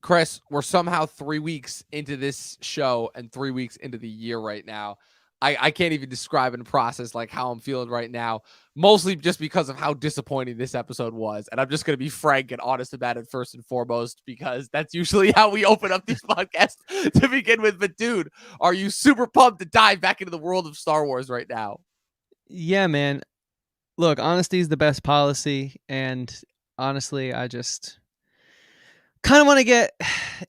Chris, we're somehow 3 weeks into this show and 3 weeks into the year right now. I can't even describe and process like how I'm feeling right now, mostly just because of how disappointing this episode was. And I'm just going to be frank and honest about it first and foremost, because that's usually how we open up these podcasts to begin with. But dude, are you super pumped to dive back into the world of Star Wars right now? Yeah, man. Look, honesty is the best policy, and honestly, I just kind of want to get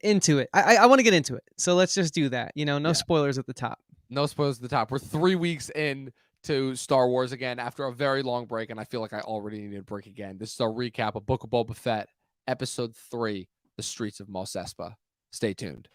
into it. I want to get into it, so let's just do that. No Yeah. spoilers at the top. No spoilers at the top. We're 3 weeks in to Star Wars again after a very long break, and I feel like I already need a break again. This is our recap of Book of Boba Fett, Episode 3, The Streets of Mos Espa. Stay tuned.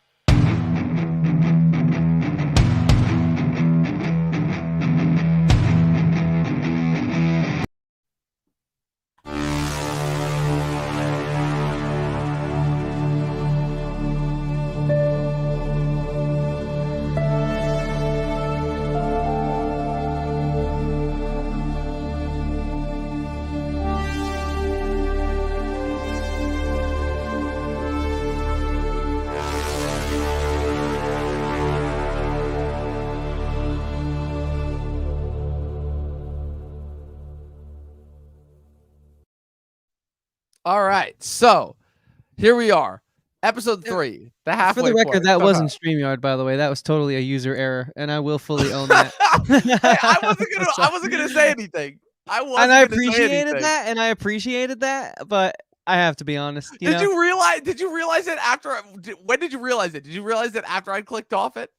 All right, so here we are. Episode 3, the halfway For the record, point. that wasn't StreamYard, by the way. That was totally a user error, and I will fully own that. I wasn't gonna say anything. And I appreciated that, but I have to be honest. Did you realize it after? When did you realize it? Did you realize it after I clicked off it?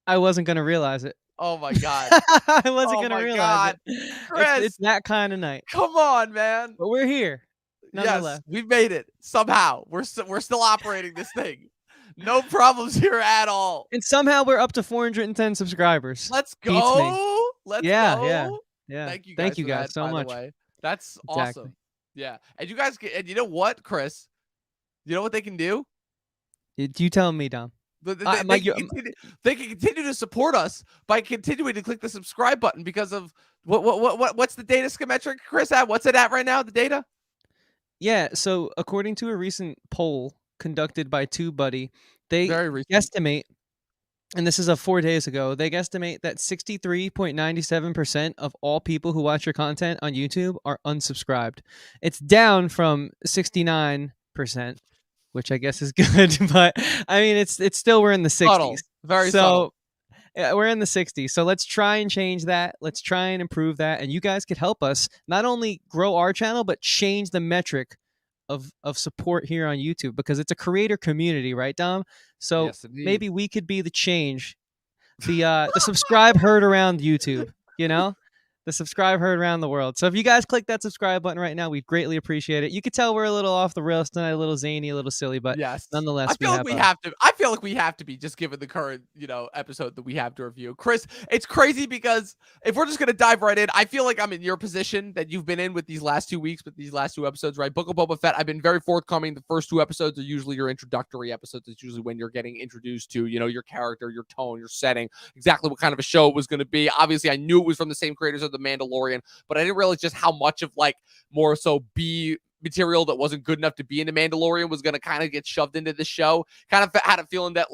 I wasn't gonna realize it. Oh my god! I wasn't gonna realize it. Chris, it's that kind of night. Come on, man. But we're here. Nonetheless. Yes, we've made it somehow. We're still operating this thing. No problems here at all. And somehow we're up to 410 subscribers. Let's go. Let's go. Yeah. Thank you guys so much. By the way. That's awesome. Yeah. And you guys and you know what, Chris? You know what they can do? You tell me, Dom. They can continue to support us by continuing to click the subscribe button because of what's the data schematic, Chris? What's it at right now? The data? Yeah, so according to a recent poll conducted by TubeBuddy, they estimate, and this is 4 days ago, they guesstimate that 63.97% of all people who watch your content on YouTube are unsubscribed. It's down from 69%, which I guess is good, but I mean, it's still, we're in the 60s. Subtle. Very subtle. Yeah, we're in the 60s. So let's try and change that. Let's try and improve that. And you guys could help us not only grow our channel, but change the metric of support here on YouTube, because it's a creator community, right, Dom? So yes, maybe we could be the change. The subscribe herd around YouTube, the subscribe herd around the world. So if you guys click that subscribe button right now, we'd greatly appreciate it. You could tell we're a little off the rails tonight, a little zany, a little silly, but yes, nonetheless, I feel like we have to be, just given the current, episode that we have to review. Chris, it's crazy because if we're just going to dive right in, I feel like I'm in your position that you've been in with these last 2 weeks, with these last 2 episodes, right? Book of Boba Fett, I've been very forthcoming. The first 2 episodes are usually your introductory episodes. It's usually when you're getting introduced to, your character, your tone, your setting, exactly what kind of a show it was going to be. Obviously, I knew it was from the same creators of The Mandalorian, but I didn't realize just how much of more so B material that wasn't good enough to be in The Mandalorian was going to kind of get shoved into the show. Kind of had a feeling that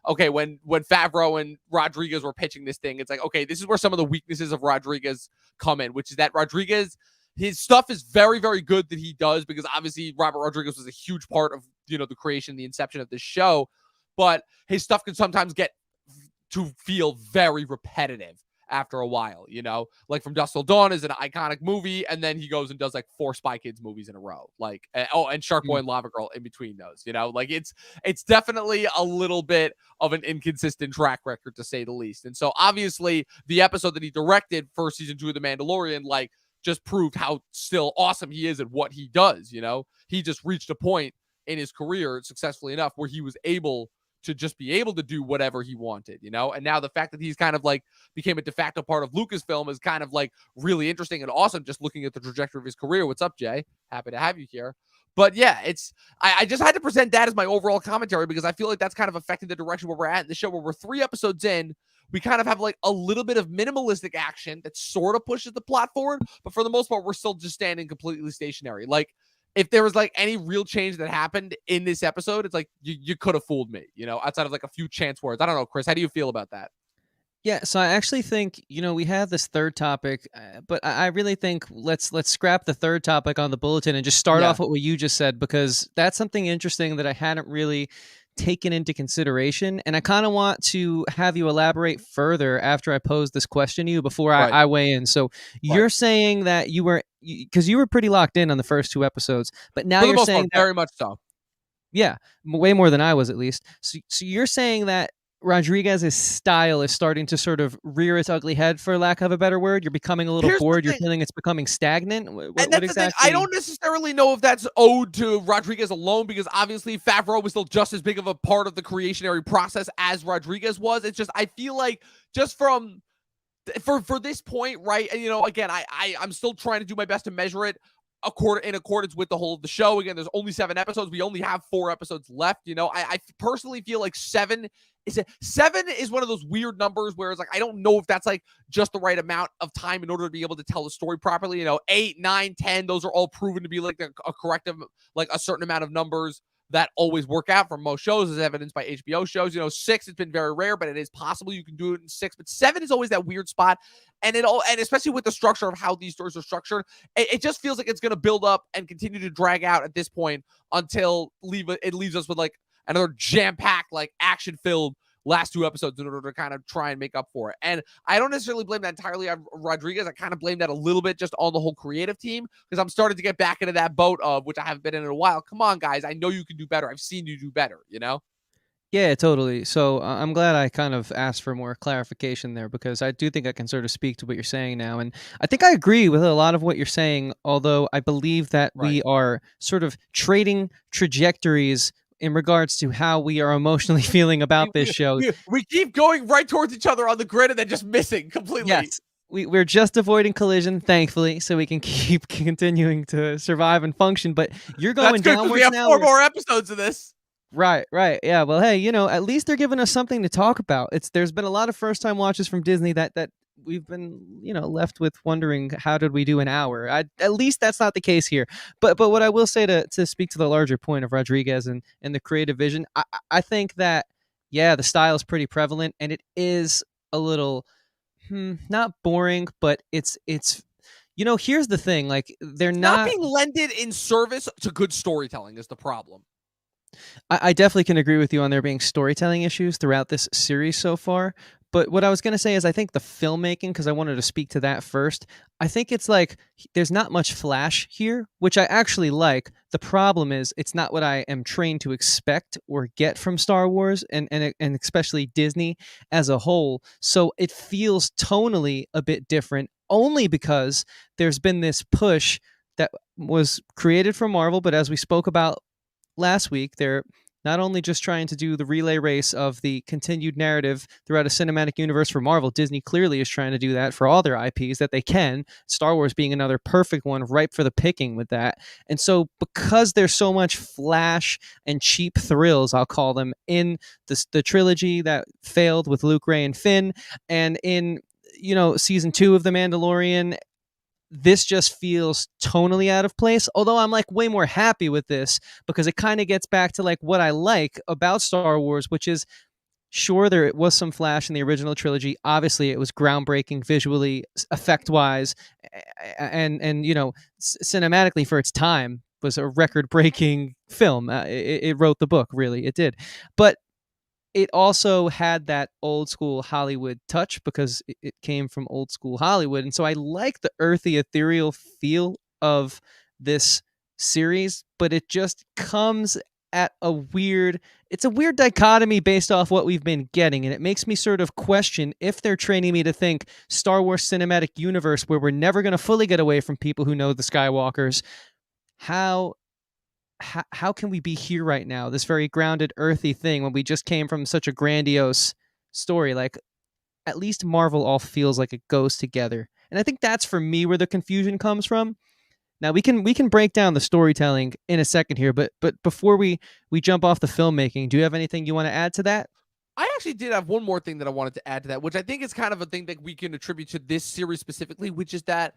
okay, when Favreau and Rodriguez were pitching this thing, it's like, okay, this is where some of the weaknesses of Rodriguez come in, which is that Rodriguez, his stuff is very, very good that he does, because obviously Robert Rodriguez was a huge part of, the creation, the inception of this show, but his stuff can sometimes get to feel very repetitive after a while, like From Dusk Till Dawn is an iconic movie, and then he goes and does 4 Spy Kids movies in a row, and Shark Boy and Lava Girl in between those, it's definitely a little bit of an inconsistent track record, to say the least. And so obviously the episode that he directed for season 2 of The Mandalorian, just proved how still awesome he is at what he does. He just reached a point in his career successfully enough where he was able to just be able to do whatever he wanted, and now the fact that he's kind of became a de facto part of Lucasfilm is kind of really interesting and awesome, just looking at the trajectory of his career. What's up, Jay? Happy to have you here. But yeah, I just had to present that as my overall commentary, because I feel like that's kind of affecting the direction where we're at in the show, where we're 3 episodes in. We kind of have a little bit of minimalistic action that sort of pushes the plot forward, but for the most part, we're still just standing completely stationary. if there was like any real change that happened in this episode, it's like you could have fooled me, outside of like a few chance words. I don't know, Chris. How do you feel about that? Yeah, so I actually think we have this third topic, but I really think let's scrap the third topic on the bulletin and just start Yeah. off what you just said, because that's something interesting that I hadn't really taken into consideration, and I kind of want to have you elaborate further after I pose this question to you before Right. I weigh in. So Right. you're saying that because you were pretty locked in on the first two episodes, but now For the you're most part, saying that, very much so. yeah, way more than I was, at least. So you're saying that Rodriguez's style is starting to sort of rear its ugly head, for lack of a better word. You're becoming a little Here's the bored. You're thing. feeling it's becoming stagnant. And What that's the thing. I exactly? don't necessarily know if that's owed to Rodriguez alone, because obviously Favreau was still just as big of a part of the creationary process as Rodriguez was. It's just I feel like just from for this point, right? And again, I'm still trying to do my best to measure it in accordance with the whole of the show. Again, there's only 7 episodes. We only have 4 episodes left. I personally feel like 7 is one of those weird numbers where it's like I don't know if that's like just the right amount of time in order to be able to tell the story properly. 8, 9, 10, those are all proven to be like a corrective, like a certain amount of numbers that always work out for most shows, as evidenced by HBO shows. 6, it's been very rare, but it is possible you can do it in 6. But 7 is always that weird spot, and especially with the structure of how these stories are structured, it just feels like it's going to build up and continue to drag out at this point until it leaves us with like another jam-packed, like action-filled last 2 episodes in order to kind of try and make up for it. And I don't necessarily blame that entirely on Rodriguez. I kind of blame that a little bit just on the whole creative team, because I'm starting to get back into that boat of which I haven't been in a while. Come on, guys. I know you can do better. I've seen you do better, Yeah, totally. So I'm glad I kind of asked for more clarification there, because I do think I can sort of speak to what you're saying now. And I think I agree with a lot of what you're saying, although I believe that Right. we are sort of trading trajectories in regards to how we are emotionally feeling about this show. We keep going right towards each other on the grid and then just missing completely. Yes. We're just avoiding collision, thankfully, so we can keep continuing to survive and function. But you're going That's good, 'cause downwards we have now. 4 more episodes of this. Right. Yeah. Well, hey, at least they're giving us something to talk about. There's been a lot of first-time watches from Disney that we've been, left with wondering, how did we do an hour? At least that's not the case here. But what I will say to speak to the larger point of Rodriguez and the creative vision, I think that, yeah, the style is pretty prevalent, and it is a little not boring, but it's here's the thing, like they're not being lended in service to good storytelling is the problem. I definitely can agree with you on there being storytelling issues throughout this series so far. But what I was going to say is I think the filmmaking, because I wanted to speak to that first, I think it's like there's not much flash here, which I actually like. The problem is it's not what I am trained to expect or get from Star Wars and especially Disney as a whole. So it feels tonally a bit different, only because there's been this push that was created from Marvel, but as we spoke about last week, they're not only just trying to do the relay race of the continued narrative throughout a cinematic universe for Marvel. Disney clearly is trying to do that for all their IPs that they can, Star Wars being another perfect one, ripe for the picking with that. And so because there's so much flash and cheap thrills, I'll call them, in the trilogy that failed with Luke, Rey, and Finn, and in season 2 of The Mandalorian, this just feels tonally out of place. Although I'm like way more happy with this, because it kind of gets back to like what I like about Star Wars, which is, sure, there was some flash in the original trilogy. Obviously, it was groundbreaking visually, effect wise, and cinematically for its time was a record breaking film. It wrote the book, really, it did. But it also had that old school Hollywood touch, because it came from old school Hollywood. And so I like the earthy, ethereal feel of this series, but it just comes at it's a weird dichotomy based off what we've been getting. And it makes me sort of question if they're training me to think Star Wars cinematic universe, where we're never going to fully get away from people who know the Skywalkers. How can we be here right now, this very grounded, earthy thing, when we just came from such a grandiose story? Like, at least Marvel all feels like it goes together. And I think that's, for me, where the confusion comes from. Now we can break down the storytelling in a second here, but before we jump off the filmmaking, do you have anything you want to add to that? I actually did have one more thing that I wanted to add to that, which I think is kind of a thing that we can attribute to this series specifically, which is that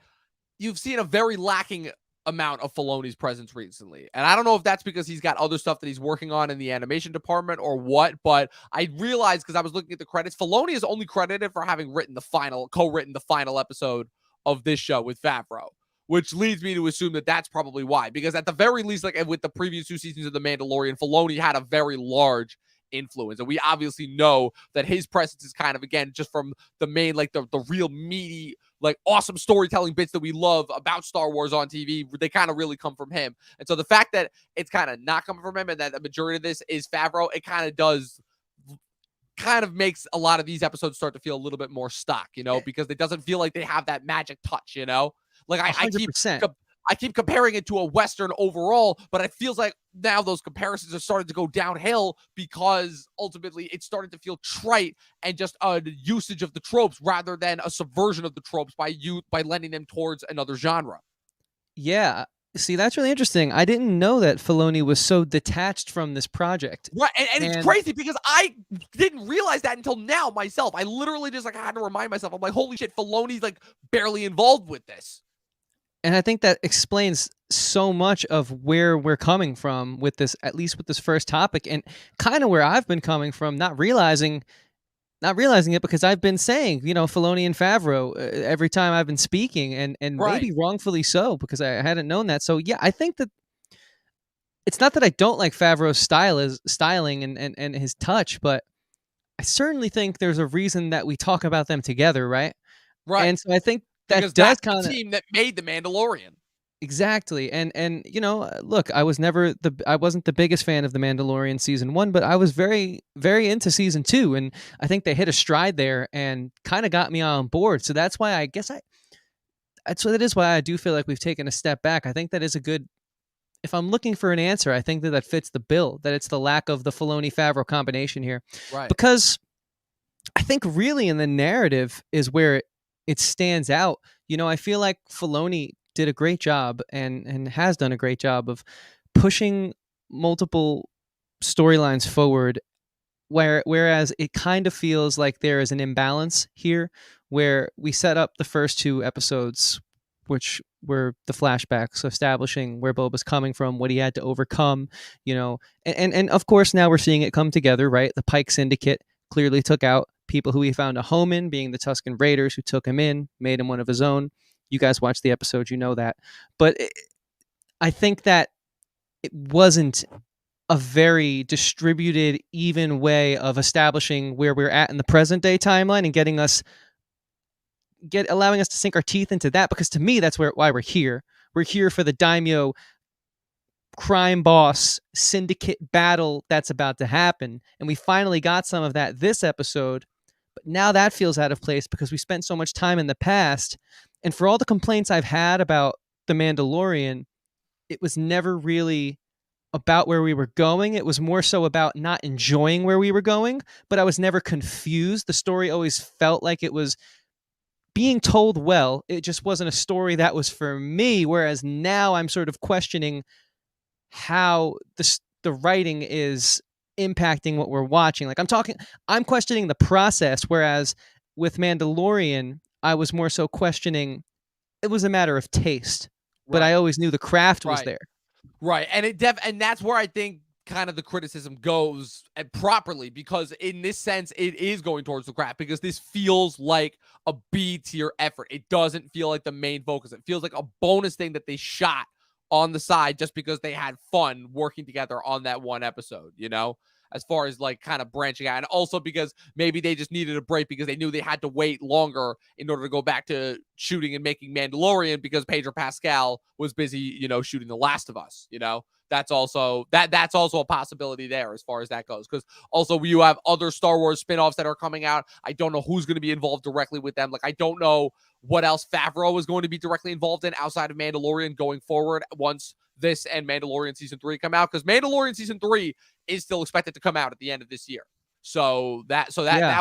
you've seen a very lacking amount of Filoni's presence recently. And I don't know if that's because he's got other stuff that he's working on in the animation department or what, but I realized because I was looking at the credits, Filoni is only credited for having co-written the final episode of this show with Favreau, which leads me to assume that that's probably why. Because at the very least, like with the previous 2 seasons of The Mandalorian, Filoni had a very large influence. And we obviously know that his presence is kind of, again, just from the main, like the real meaty, like awesome storytelling bits that we love about Star Wars on TV, they kind of really come from him. And so the fact that it's kind of not coming from him and that the majority of this is Favreau, it kind of makes a lot of these episodes start to feel a little bit more stock, because it doesn't feel like they have that magic touch, Like I keep comparing it to a Western overall, but it feels like now those comparisons are starting to go downhill because ultimately it started to feel trite and just a usage of the tropes rather than a subversion of the tropes by lending them towards another genre. Yeah. See, that's really interesting. I didn't know that Filoni was so detached from this project. Right, and it's crazy because I didn't realize that until now myself. I literally just had to remind myself. I'm like, holy shit, Filoni's barely involved with this. And I think that explains so much of where we're coming from with this, at least with this first topic, and kind of where I've been coming from, not realizing it because I've been saying, Filoni and Favreau every time I've been speaking, and right. maybe wrongfully so because I hadn't known that. So yeah, I think that it's not that I don't like Favreau's styling and his touch, but I certainly think there's a reason that we talk about them together, right? Right. And so I think because does kind of the team that made The Mandalorian. Exactly. And look, I wasn't the biggest fan of The Mandalorian season 1, but I was very, very into season 2. And I think they hit a stride there and kind of got me on board. So that's why that is why I do feel like we've taken a step back. I think that is a good, if I'm looking for an answer, I think that fits the bill, that it's the lack of the Filoni-Favreau combination here. Right. Because I think really in the narrative is where it stands out. I feel like Filoni did a great job and has done a great job of pushing multiple storylines forward, whereas it kind of feels like there is an imbalance here where we set up the first 2 episodes, which were the flashbacks establishing where Boba's coming from, what he had to overcome, and of course now we're seeing it come together, right? The Pike Syndicate clearly took out people who he found a home in, being the Tusken Raiders, who took him in, made him one of his own. You guys watched the episode, you know that. But I think that it wasn't a very distributed, even way of establishing where we're at in the present day timeline and allowing us to sink our teeth into that. Because to me, that's why we're here. We're here for the daimyo crime boss syndicate battle that's about to happen. And we finally got some of that this episode. But now that feels out of place because we spent so much time in the past. And for all the complaints I've had about The Mandalorian, it was never really about where we were going. It was more so about not enjoying where we were going, but I was never confused. The story always felt like it was being told well. It just wasn't a story that was for me, whereas now I'm sort of questioning how the writing is impacting what we're watching. Like I'm questioning the process, whereas with Mandalorian, I was more so questioning, it was a matter of taste, but I always knew the craft was there. Right. And and that's where I think kind of the criticism goes properly, because in this sense, it is going towards the craft, because this feels like a B tier effort. It doesn't feel like the main focus. It feels like a bonus thing that they shot on the side just because they had fun working together on that one episode, as far as kind of branching out. And also because maybe they just needed a break because they knew they had to wait longer in order to go back to shooting and making Mandalorian, because Pedro Pascal was busy, shooting The Last of Us, That's also a possibility there as far as that goes. Because also you have other Star Wars spin-offs that are coming out. I don't know who's going to be involved directly with them. I don't know what else Favreau is going to be directly involved in outside of Mandalorian going forward once this and Mandalorian Season 3 come out, because Mandalorian Season 3 is still expected to come out at the end of this year. So that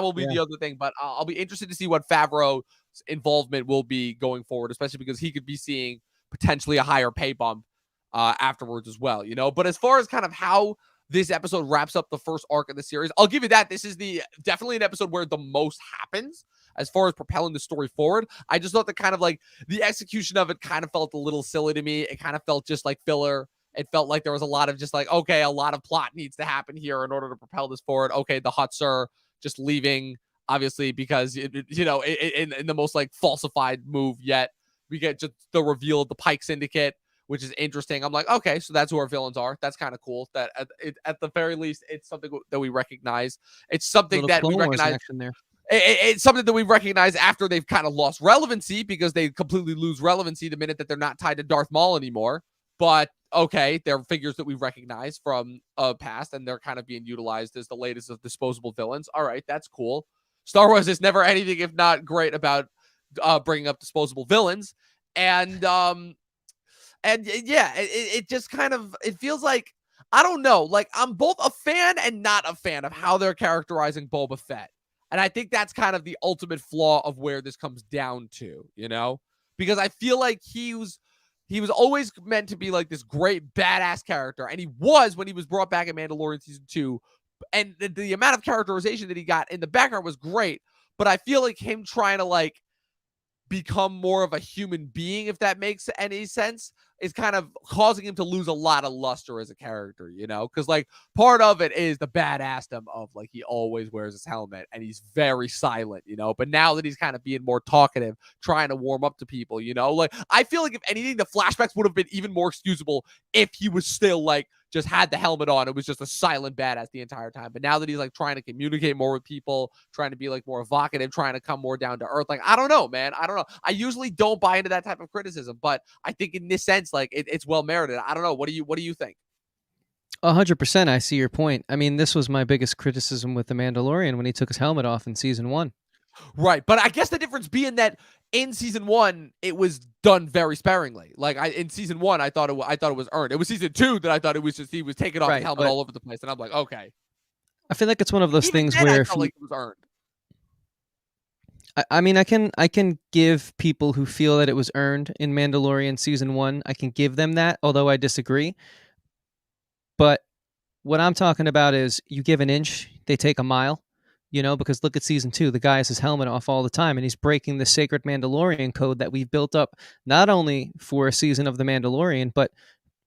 will be the other thing. But I'll be interested to see what Favreau's involvement will be going forward, especially because he could be seeing potentially a higher pay bump afterwards as well, But as far as kind of how this episode wraps up the first arc of the series, I'll give you that. This is definitely an episode where the most happens. as far as propelling the story forward, I just thought that kind of like the execution of it kind of felt a little silly to me. It kind of felt just like filler. It felt like there was a lot of just like, okay, a lot of plot needs to happen here in order to propel this forward. Okay, the Hutts are just leaving, obviously, because, in the most like falsified move yet, we get just the reveal of the Pike Syndicate, which is interesting. I'm like, okay, so that's who our villains are. That's kind of cool. That at the very least, it's something that we recognize. It's something Little that we Clone Wars recognize. action there. It's something that we recognize after they've kind of lost relevancy, because they completely lose relevancy the minute that they're not tied to Darth Maul anymore. But okay, they're figures that we recognize from past, and they're kind of being utilized as the latest of disposable villains. All right, that's cool. Star Wars is never anything if not great about bringing up disposable villains, and yeah, it just kind of, it feels like, I don't know, like I'm both a fan and not a fan of how they're characterizing Boba Fett. And I think that's kind of the ultimate flaw of where this comes down to, because I feel like he was always meant to be like this great badass character, and he was when he was brought back in Mandalorian season 2, and the amount of characterization that he got in the background was great. But I feel like him trying to like become more of a human being, if that makes any sense, is kind of causing him to lose a lot of luster as a character, because like part of it is the badassdom of like he always wears his helmet and he's very silent, but now that he's kind of being more talkative, trying to warm up to people, like I feel like if anything, the flashbacks would have been even more excusable if he was still like just had the helmet on. It was just a silent badass the entire time. But now that he's like trying to communicate more with people, trying to be like more evocative, trying to come more down to earth, like I don't know, man. I don't know. I usually don't buy into that type of criticism, but I think in this sense, like it's well merited. I don't know. What do you think? 100%. I see your point. I mean, this was my biggest criticism with The Mandalorian when he took his helmet off in season 1. Right, but I guess the difference being that in season 1 it was done very sparingly. Like in season 1, I thought it was earned. It was season 2 that I thought it was just he was taking off his helmet all over the place, and I'm like, okay. I feel like it's one of those things then where I felt like it was earned. I mean, I can give people who feel that it was earned in Mandalorian season 1, I can give them that, although I disagree. But what I'm talking about is you give an inch, they take a mile. Because look at season 2, the guy has his helmet off all the time, and he's breaking the sacred Mandalorian code that we've built up, not only for a season of The Mandalorian, but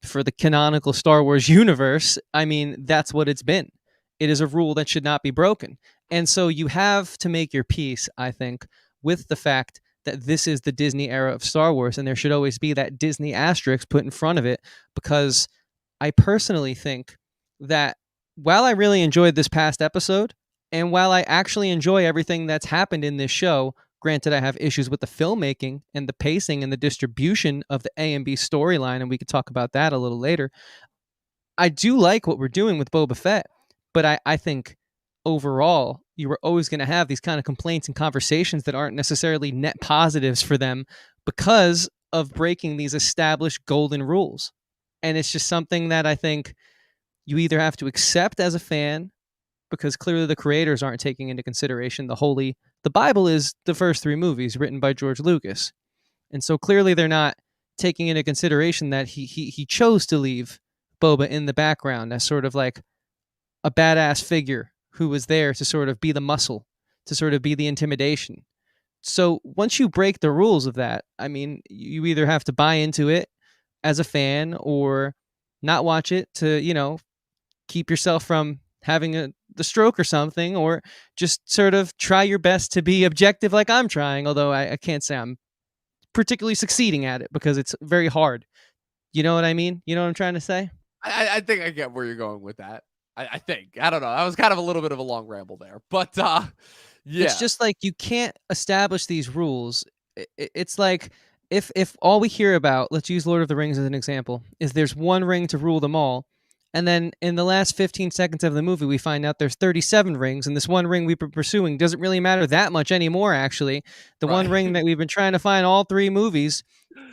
for the canonical Star Wars universe. I mean, that's what it's been. It is a rule that should not be broken. And so you have to make your peace, I think, with the fact that this is the Disney era of Star Wars, and there should always be that Disney asterisk put in front of it, because I personally think that while I really enjoyed this past episode, and while I actually enjoy everything that's happened in this show, granted I have issues with the filmmaking and the pacing and the distribution of the A and B storyline, and we could talk about that a little later, I do like what we're doing with Boba Fett. But I think overall, you were always going to have these kind of complaints and conversations that aren't necessarily net positives for them because of breaking these established golden rules. And it's just something that I think you either have to accept as a fan, because clearly the creators aren't taking into consideration the Bible is the first 3 movies written by George Lucas. And so clearly they're not taking into consideration that he chose to leave Boba in the background as sort of like a badass figure who was there to sort of be the muscle, to sort of be the intimidation. So once you break the rules of that, I mean, you either have to buy into it as a fan or not watch it to, keep yourself from having the stroke or something, or just sort of try your best to be objective like I'm trying, although I can't say I'm particularly succeeding at it because it's very hard. You know what I mean? You know what I'm trying to say? I think I get where you're going with that. I think. I don't know. That was kind of a little bit of a long ramble there. But yeah. It's just like you can't establish these rules. It's like if all we hear about, let's use Lord of the Rings as an example, is there's one ring to rule them all. And then in the last 15 seconds of the movie, we find out there's 37 rings, and this one ring we've been pursuing doesn't really matter that much anymore, actually. The one ring that we've been trying to find all 3 movies,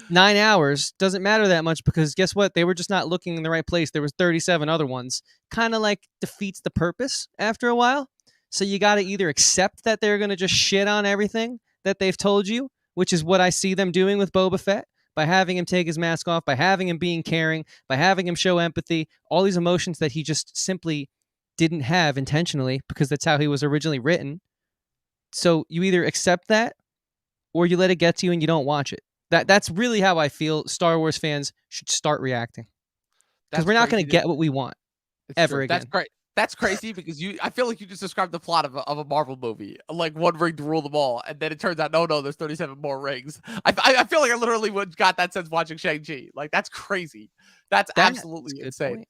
9 hours, doesn't matter that much because guess what? They were just not looking in the right place. There was 37 other ones. Kind of like defeats the purpose after a while. So you got to either accept that they're going to just shit on everything that they've told you, which is what I see them doing with Boba Fett, by having him take his mask off, by having him being caring, by having him show empathy, all these emotions that he just simply didn't have intentionally because that's how he was originally written. So you either accept that or you let it get to you and you don't watch it. That's really how I feel Star Wars fans should start reacting, because That's we're not going crazy to to get what we want It's ever true. That's again. great. That's crazy because I feel like you just described the plot of a Marvel movie, like one ring to rule them all, and then it turns out no, there's 37 more rings. I feel like I literally got that sense watching Shang-Chi. Like that's crazy. That's That's absolutely a good insane. point.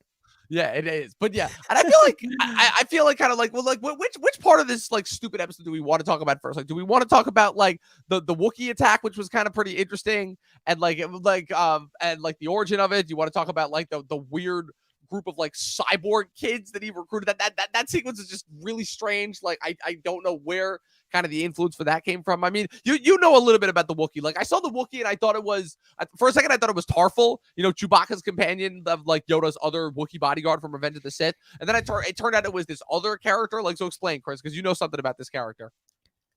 Yeah, it is. But yeah, and I feel like I feel like kind of like, well, like which part of this like stupid episode do we want to talk about first? Like, do we want to talk about like the Wookiee attack, which was kind of pretty interesting, and like it was like and like the origin of it? Do you want to talk about like the weird group of like cyborg kids that he recruited? That sequence is just really strange. Like I don't know where kind of the influence for that came from. I mean, you know a little bit about the Wookiee. Like I saw the Wookiee and I thought it was for a second I thought it was Tarful, you know, Chewbacca's companion of like Yoda's other Wookiee bodyguard from Revenge of the Sith. And then it turned out it was this other character. Like, so explain, Chris, because you know something about this character.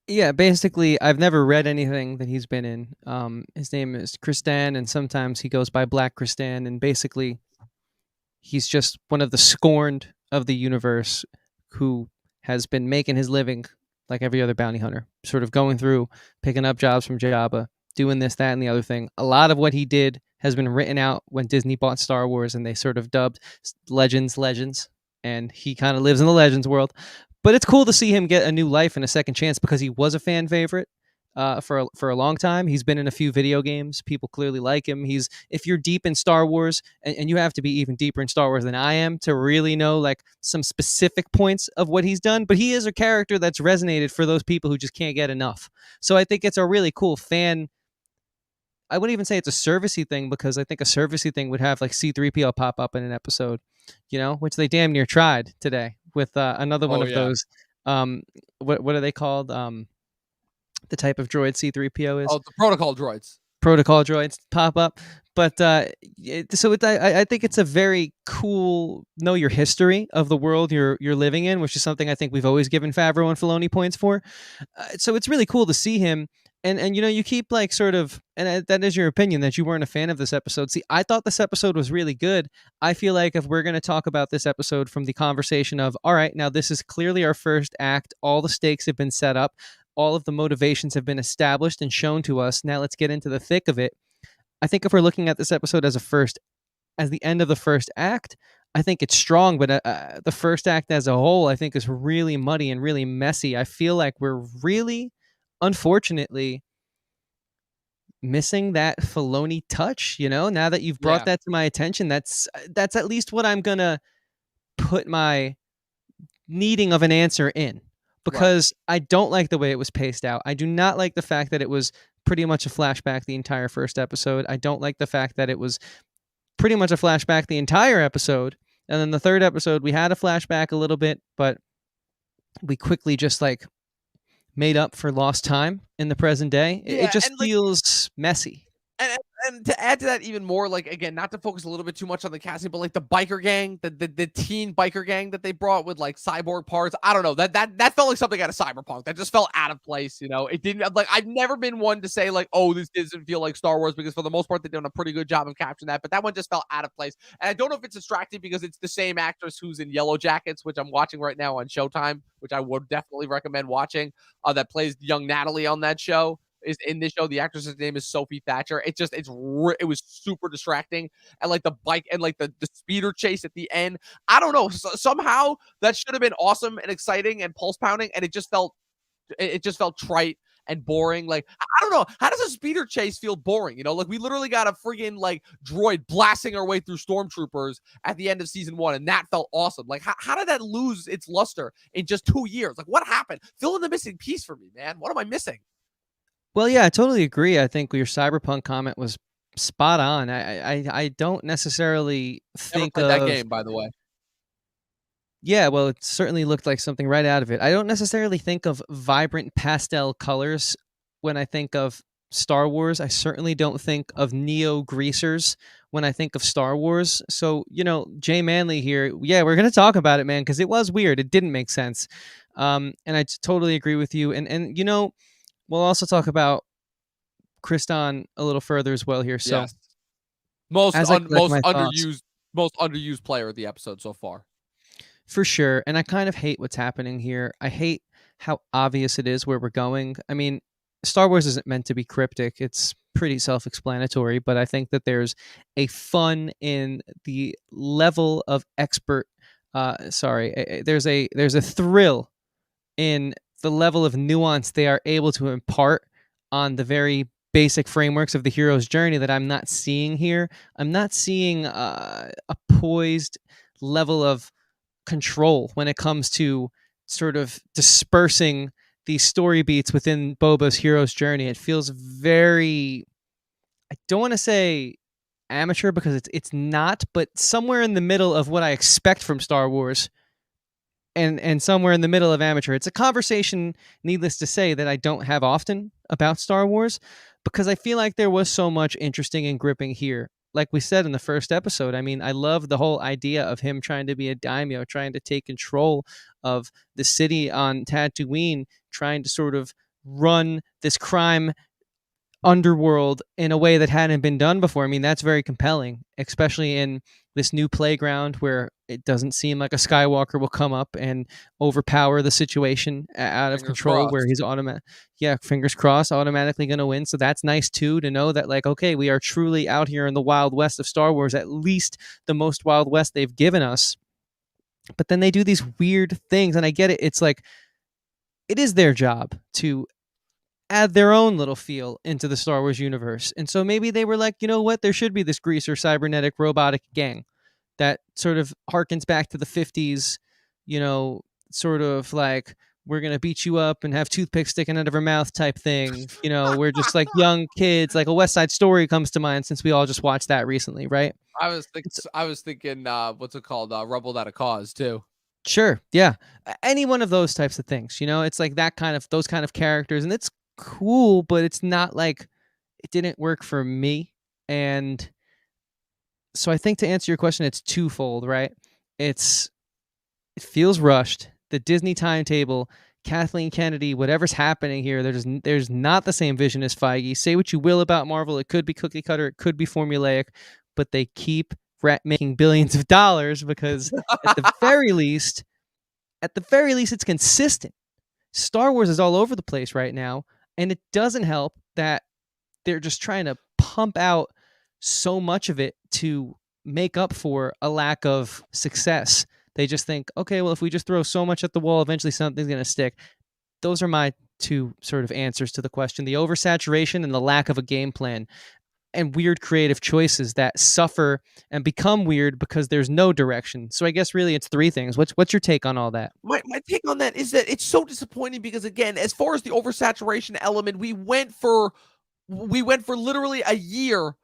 Yeah, basically, I've never read anything that he's been in. His name is Kristan, and sometimes he goes by Black Kristan, and basically, he's just one of the scorned of the universe who has been making his living like every other bounty hunter, sort of going through, picking up jobs from Jabba, doing this, that, and the other thing. A lot of what he did has been written out when Disney bought Star Wars and they sort of dubbed Legends, and he kind of lives in the Legends world. But it's cool to see him get a new life and a second chance because he was a fan favorite for a long time. He's been in a few video games. People clearly like him. He's if you're deep in Star Wars, and you have to be even deeper in Star Wars than I am to really know like some specific points of what he's done. But he is a character that's resonated for those people who just can't get enough. So I think it's a really cool fan. I wouldn't even say it's a servicey thing because I think a servicey thing would have like C3PO pop up in an episode, you know, which they damn near tried today with another one Oh of yeah. those. What are they called? The type of droid C3PO is. Oh, the protocol droids. Protocol droids pop up. But I think it's a very cool know your history of the world you're living in, which is something I think we've always given Favreau and Filoni points for. So it's really cool to see him. And you know, you keep like sort of, and that is your opinion that you weren't a fan of this episode. See, I thought this episode was really good. I feel like if we're going to talk about this episode from the conversation of, all right, now this is clearly our first act, all the stakes have been set up, all of the motivations have been established and shown to us. Now let's get into the thick of it. I think if we're looking at this episode as the end of the first act, I think it's strong, but the first act as a whole, I think is really muddy and really messy. I feel like we're really, unfortunately, missing that Filoni touch. You know, now that you've brought that to my attention, that's at least what I'm gonna put my needing of an answer in, because I don't like the way it was paced out. I do not like the fact that it was pretty much a flashback the entire first episode. I don't like the fact that it was pretty much a flashback the entire episode. And then the third episode, we had a flashback a little bit, but we quickly just like made up for lost time in the present day. It just feels messy. And to add to that even more, like again, not to focus a little bit too much on the casting, but like the biker gang, the teen biker gang that they brought with like cyborg parts. I don't know, that felt like something out of Cyberpunk. That just felt out of place. You know, it didn't like I've never been one to say like, oh, this doesn't feel like Star Wars, because for the most part they've done a pretty good job of capturing that. But that one just felt out of place. And I don't know if it's distracting because it's the same actress who's in Yellow Jackets, which I'm watching right now on Showtime, which I would definitely recommend watching. That plays young Natalie on that show. Is in this show. The actress's name is Sophie Thatcher. It was super distracting, and like the bike and like the speeder chase at the end. I don't know. Somehow that should have been awesome and exciting and pulse pounding, and it just felt trite and boring. Like I don't know, how does a speeder chase feel boring? You know, like we literally got a friggin' like droid blasting our way through stormtroopers at the end of season 1, and that felt awesome. Like how did that lose its luster in just 2 years? Like what happened? Fill in the missing piece for me, man. What am I missing? Well, yeah, I totally agree. I think your cyberpunk comment was spot on. I don't necessarily think Never played of that game, by the way. Yeah, well, it certainly looked like something right out of it. I don't necessarily think of vibrant pastel colors when I think of Star Wars. I certainly don't think of neo greasers when I think of Star Wars. So, you know, Jay Manley here, yeah, we're going to talk about it, man, because it was weird. It didn't make sense. And I totally agree with you. And you know, we'll also talk about Kristan a little further as well here. So, yes. Most underused player of the episode so far. For sure. And I kind of hate what's happening here. I hate how obvious it is where we're going. I mean, Star Wars isn't meant to be cryptic. It's pretty self-explanatory, but I think that there's a fun in the level of expert there's a thrill in the level of nuance they are able to impart on the very basic frameworks of the hero's journey that I'm not seeing here. I'm not seeing a poised level of control when it comes to sort of dispersing these story beats within Boba's hero's journey. It feels very, I don't want to say amateur because it's not, but somewhere in the middle of what I expect from Star Wars and somewhere in the middle of amateur. It's a conversation, needless to say, that I don't have often about Star Wars because I feel like there was so much interesting and gripping here. Like we said in the first episode, I mean, I love the whole idea of him trying to be a daimyo, trying to take control of the city on Tatooine, trying to sort of run this crime underworld in a way that hadn't been done before. I mean, that's very compelling, especially in this new playground where it doesn't seem like a Skywalker will come up and overpower the situation out of control, where he's fingers crossed, automatically going to win. So that's nice too, to know that, like, okay, we are truly out here in the Wild West of Star Wars, at least the most Wild West they've given us. But then they do these weird things, and I get it. It's like, it is their job to add their own little feel into the Star Wars universe. And so maybe they were like, you know what, there should be this greaser cybernetic robotic gang that sort of harkens back to the 50s, sort of like, we're going to beat you up and have toothpicks sticking out of our mouth type thing. We're just like young kids, like a West Side Story comes to mind since we all just watched that recently, right? I was thinking, what's it called? Rebel Without a Cause too. Sure. Yeah. Any one of those types of things, it's like those kind of characters, and it's cool, but it's not like, it didn't work for me. And so I think, to answer your question, it's twofold, right? It feels rushed. The Disney timetable, Kathleen Kennedy, whatever's happening here, there's not the same vision as Feige. Say what you will about Marvel, it could be cookie cutter, it could be formulaic, but they keep making billions of dollars because at the very least, it's consistent. Star Wars is all over the place right now, and it doesn't help that they're just trying to pump out so much of it to make up for a lack of success. They just think, okay, well, if we just throw so much at the wall, eventually something's going to stick. Those are my two sort of answers to the question: the oversaturation and the lack of a game plan, and weird creative choices that suffer and become weird because there's no direction. So I guess really it's three things. What's your take on all that? My take on that is that it's so disappointing because, again, as far as the oversaturation element, we went for literally a year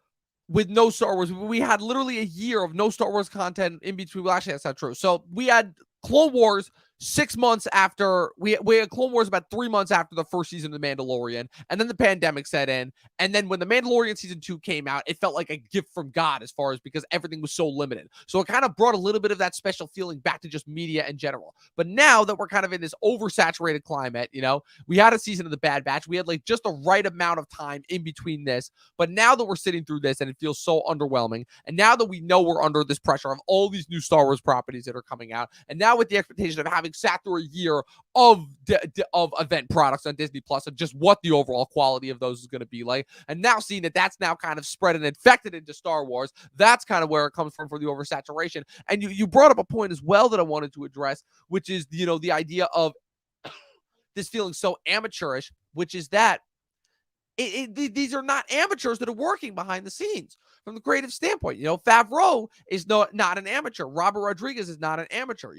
with no Star Wars. We had literally a year of no Star Wars content in between. Well, actually, that's not true. So we had Clone Wars 6 months after we had Clone Wars, about 3 months after the first season of The Mandalorian, and then the pandemic set in. And then when The Mandalorian season 2 came out, it felt like a gift from God, as far as, because everything was so limited. So it kind of brought a little bit of that special feeling back to just media in general. But now that we're kind of in this oversaturated climate, we had a season of The Bad Batch. We had like just the right amount of time in between this. But now that we're sitting through this and it feels so underwhelming, and now that we know we're under this pressure of all these new Star Wars properties that are coming out, and now with the expectation of having sat through a year of event products on Disney Plus, and just what the overall quality of those is going to be like, and now seeing that that's now kind of spread and infected into Star Wars, that's kind of where it comes from for the oversaturation. And you brought up a point as well that I wanted to address, which is, the idea of this feeling so amateurish, which is that these are not amateurs that are working behind the scenes from the creative standpoint. Favreau is not an amateur. Robert Rodriguez is not an amateur,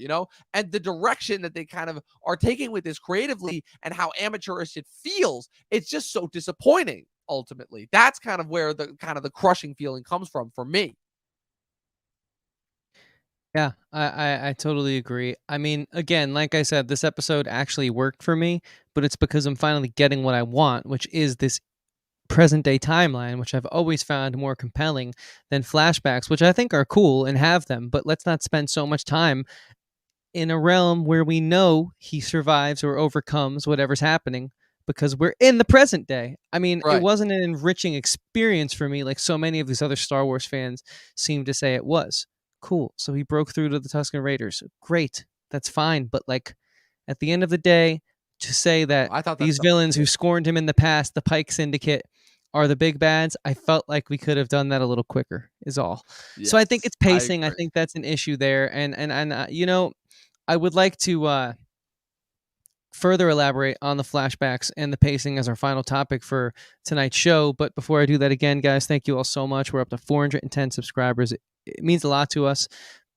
and the direction that they kind of are taking with this creatively and how amateurish it feels, it's just so disappointing. Ultimately, that's kind of where the crushing feeling comes from for me. Yeah, I totally agree. I mean, again, like I said, this episode actually worked for me, but it's because I'm finally getting what I want, which is this present day timeline, which I've always found more compelling than flashbacks, which I think are cool and have them, but let's not spend so much time in a realm where we know he survives or overcomes whatever's happening, because we're in the present day. I mean, Right. It wasn't an enriching experience for me like so many of these other Star Wars fans seem to say it was. Cool. So he broke through to the Tusken Raiders. Great. That's fine. But like, at the end of the day, to say that I thought that these stuff was villains who cool. scorned him in the past, the Pike Syndicate, are the big bads. I felt like we could have done that a little quicker, is all. So I think Yes, it's I pacing. I agree. think that's an issue there, and you know, I would like to further elaborate on the flashbacks and the pacing as our final topic for tonight's show. But before I do that, again, guys, thank you all so much. We're up to 410 subscribers. It means a lot to us.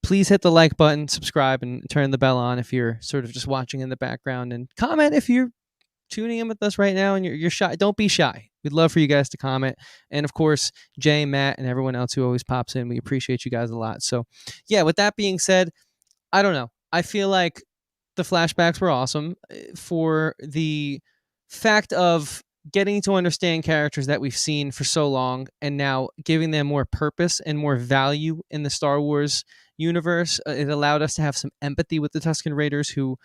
Please hit the like button, subscribe, and turn the bell on if you're sort of just watching in the background, and comment if you're tuning in with us right now and you're shy. Don't be shy. We'd love for you guys to comment. And of course, Jay, Matt, and everyone else who always pops in, we appreciate you guys a lot. So, yeah, with that being said, I don't know. I feel like the flashbacks were awesome for the fact of getting to understand characters that we've seen for so long and now giving them more purpose and more value in the Star Wars universe. It allowed us to have some empathy with the Tusken Raiders, who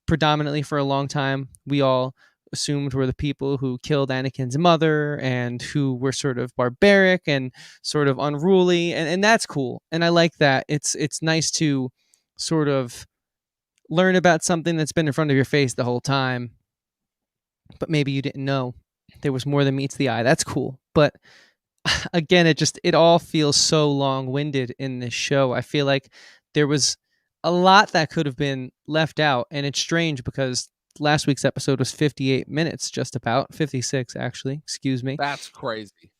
predominantly for a long time we all assumed were the people who killed Anakin's mother and who were sort of barbaric and sort of unruly, and that's cool. And I like that. It's nice to sort of learn about something that's been in front of your face the whole time, but maybe you didn't know there was more than meets the eye. That's cool. But again, it all feels so long-winded in this show. I feel like there was a lot that could have been left out, and it's strange because last week's episode was 58 minutes, just about 56 actually, excuse me. That's crazy.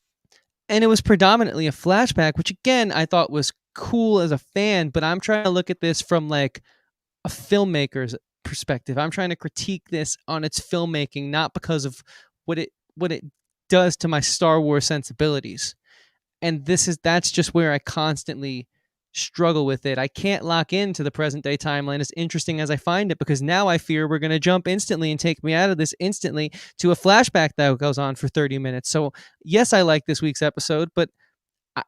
And it was predominantly a flashback, which again I thought was cool as a fan, but I'm trying to look at this from like a filmmaker's perspective. I'm trying to critique this on its filmmaking, not because of what it does to my Star Wars sensibilities. And that's just where I constantly struggle with it. I can't lock into the present day timeline as interesting as I find it, because now I fear we're going to jump instantly and take me out of this instantly to a flashback that goes on for 30 minutes. So yes, I like this week's episode, but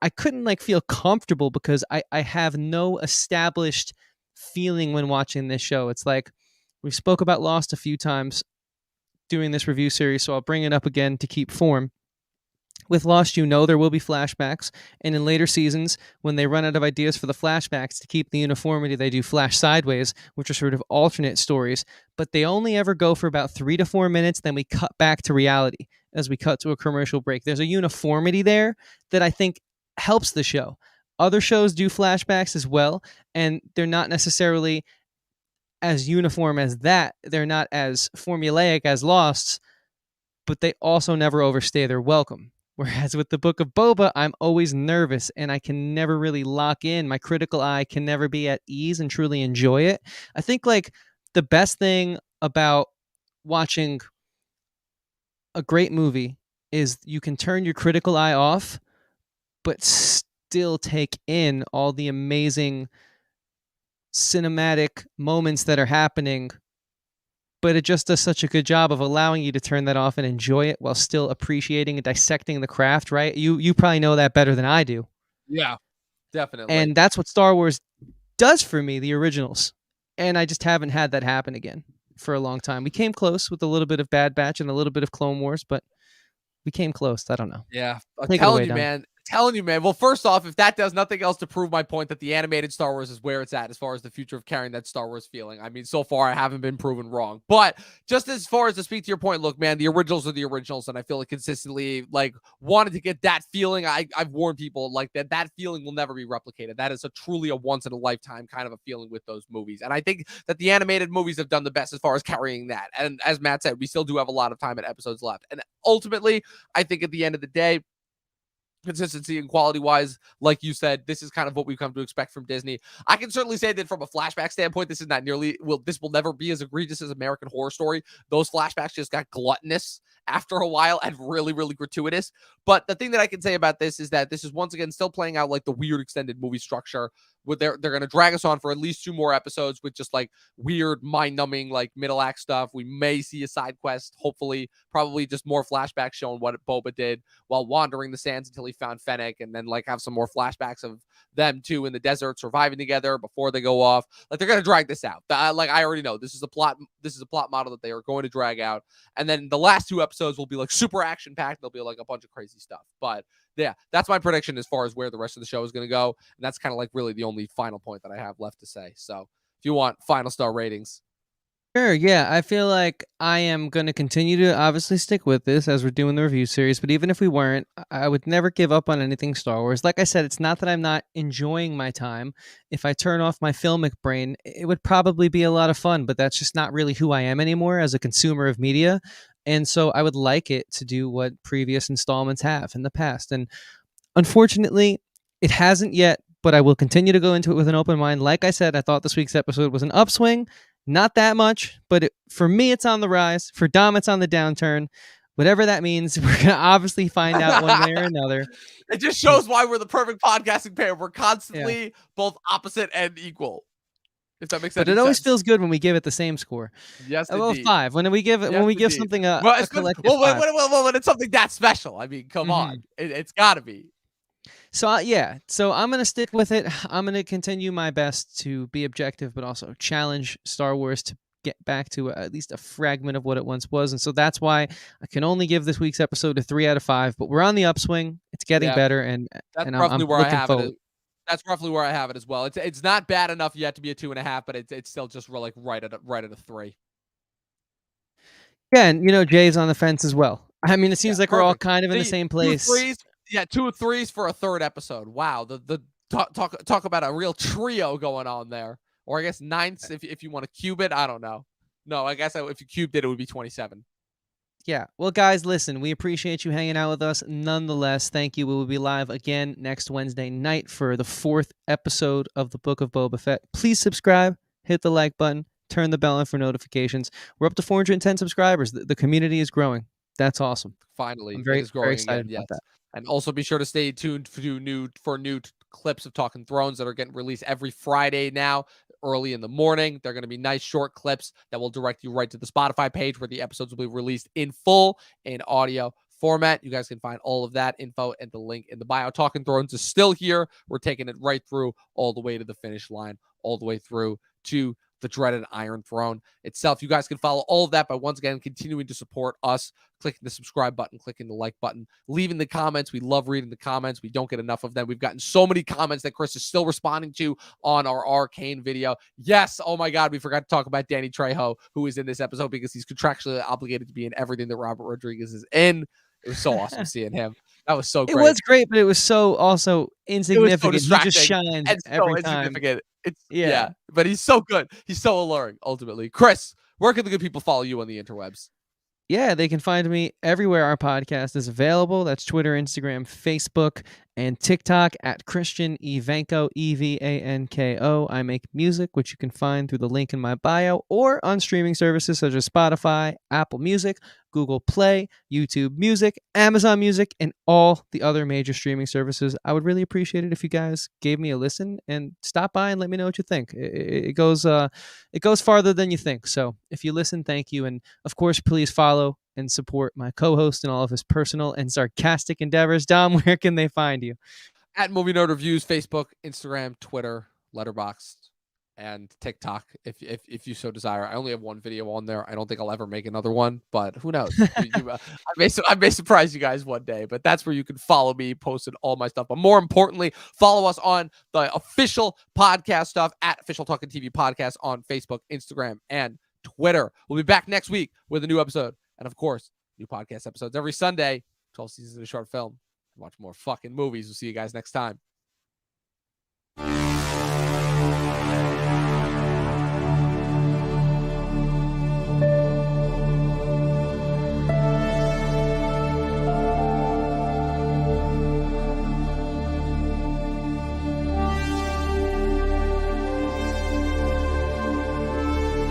I couldn't like feel comfortable because I have no established feeling when watching this show. It's like we spoke about Lost a few times doing this review series, so I'll bring it up again to keep form. With Lost, you know there will be flashbacks, and in later seasons, when they run out of ideas for the flashbacks to keep the uniformity, they do flash sideways, which are sort of alternate stories, but they only ever go for about 3 to 4 minutes, then we cut back to reality as we cut to a commercial break. There's a uniformity there that I think helps the show. Other shows do flashbacks as well, and they're not necessarily as uniform as that. They're not as formulaic as Lost, but they also never overstay their welcome. Whereas with the Book of Boba, I'm always nervous and I can never really lock in. My critical eye can never be at ease and truly enjoy it. I think like the best thing about watching a great movie is you can turn your critical eye off, but still take in all the amazing cinematic moments that are happening, but it just does such a good job of allowing you to turn that off and enjoy it while still appreciating and dissecting the craft, right? You probably know that better than I do. Yeah, definitely. And that's what Star Wars does for me, the originals. And I just haven't had that happen again for a long time. We came close with a little bit of Bad Batch and a little bit of Clone Wars, but we came close. I don't know. Yeah, I'm Take it telling away, you, Don. man. Telling you, man. Well, first off, if that does nothing else to prove my point that the animated Star Wars is where it's at as far as the future of carrying that Star Wars feeling. I mean, so far I haven't been proven wrong. But just as far as to speak to your point, look, man, the originals are the originals, and I feel like consistently like wanted to get that feeling. I've warned people like that feeling will never be replicated. That is truly a once in a lifetime kind of a feeling with those movies. And I think that the animated movies have done the best as far as carrying that. And as Matt said, we still do have a lot of time and episodes left. And ultimately, I think at the end of the day, consistency and quality wise, like you said, this is kind of what we've come to expect from Disney. I can certainly say that from a flashback standpoint, this is not nearly this will never be as egregious as American Horror Story. Those flashbacks just got gluttonous after a while and really, really gratuitous. But the thing that I can say about this is that this is once again still playing out like the weird extended movie structure. With they're going to drag us on for at least 2 more episodes with just like weird, mind-numbing, like middle act stuff. We may see a side quest, hopefully, probably just more flashbacks showing what Boba did while wandering the sands until he found Fennec, and then like have some more flashbacks of them two in the desert surviving together before they go off. Like they're going to drag this out. Like I already know this is a plot model that they are going to drag out. And then the last 2 episodes will be like super action packed. There'll be like a bunch of crazy stuff. But yeah, that's my prediction as far as where the rest of the show is going to go. And that's kind of like really the only final point that I have left to say. So if you want final star ratings. Sure, yeah. I feel like I am going to continue to obviously stick with this as we're doing the review series, but even if we weren't, I would never give up on anything Star Wars. Like I said, it's not that I'm not enjoying my time. If I turn off my filmic brain, it would probably be a lot of fun, but that's just not really who I am anymore as a consumer of media. And so I would like it to do what previous installments have in the past. And unfortunately, it hasn't yet, but I will continue to go into it with an open mind. Like I said, I thought this week's episode was an upswing. Not that much, but for me, it's on the rise. For Dom, it's on the downturn. Whatever that means, we're going to obviously find out one way or another. It just shows why we're the perfect podcasting pair. We're constantly Yeah. both opposite and equal. If that makes sense. But it always feels good when we give it the same score. Yes, Well, indeed. 5. When we give Yes, something a collective well, 5. when it's something that special, I mean, come on, it's got to be. So yeah, so I'm gonna stick with it. I'm gonna continue my best to be objective, but also challenge Star Wars to get back to at least a fragment of what it once was. And so that's why I can only give this week's episode a 3 out of 5. But we're on the upswing. It's getting better, and that's and roughly I'm where I looking have forward. it. That's roughly where I have it as well. It's not bad enough yet to be a 2.5, but it's still just like right at a 3. Yeah, and Jay's on the fence as well. I mean, it seems like we're all kind of in the same place. 2 3s for a third episode. Wow, the talk about a real trio going on there, or I guess 9s if you want to cube it. I don't know. No, I guess if you cubed it, it would be 27. Yeah. Well, guys, listen, we appreciate you hanging out with us. Nonetheless, thank you. We will be live again next Wednesday night for the 4th episode of the Book of Boba Fett. Please subscribe, hit the like button, turn the bell on for notifications. We're up to 410 subscribers. The community is growing. That's awesome. Finally, I'm very, it is growing very excited again. about that. And also be sure to stay tuned for new clips of Talking Thrones that are getting released every Friday now, early in the morning. They're going to be nice short clips that will direct you right to the Spotify page where the episodes will be released in full in audio format. You guys can find all of that info and the link in the bio. Talking Thrones is still here. We're taking it right through all the way to the finish line, all the way through to the dreaded Iron Throne itself. You guys can follow all of that by once again continuing to support us, clicking the subscribe button, clicking the like button, leaving the comments. We love reading the comments. We don't get enough of them. We've gotten so many comments that Chris is still responding to on our Arcane video. Yes, oh my God, we forgot to talk about Danny Trejo, who is in this episode because he's contractually obligated to be in everything that Robert Rodriguez is in. It was so awesome seeing him. That was so great. It was great, but it was so also insignificant. It was so he just shines and every so time. Insignificant. Yeah, but he's so good. He's so alluring, ultimately. Chris, where can the good people follow you on the interwebs? Yeah, they can find me everywhere our podcast is available. That's Twitter, Instagram, Facebook, and TikTok at Christian Evanko, Evanko. I make music, which you can find through the link in my bio or on streaming services such as Spotify, Apple Music, Google Play, YouTube Music, Amazon Music, and all the other major streaming services. I would really appreciate it if you guys gave me a listen and stop by and let me know what you think. It goes farther than you think. So if you listen, thank you. And of course, please follow and support my co-host in all of his personal and sarcastic endeavors. Dom, where can they find you? At Movie Nerd Reviews, Facebook, Instagram, Twitter, Letterboxd, and TikTok, if you so desire. I only have one video on there. I don't think I'll ever make another one, but who knows? I may surprise you guys one day, but that's where you can follow me, posted all my stuff. But more importantly, follow us on the official podcast stuff at Official Talkin' TV Podcast on Facebook, Instagram, and Twitter. We'll be back next week with a new episode. And of course, new podcast episodes every Sunday, 12 seasons of a short film. Watch more fucking movies. We'll see you guys next time.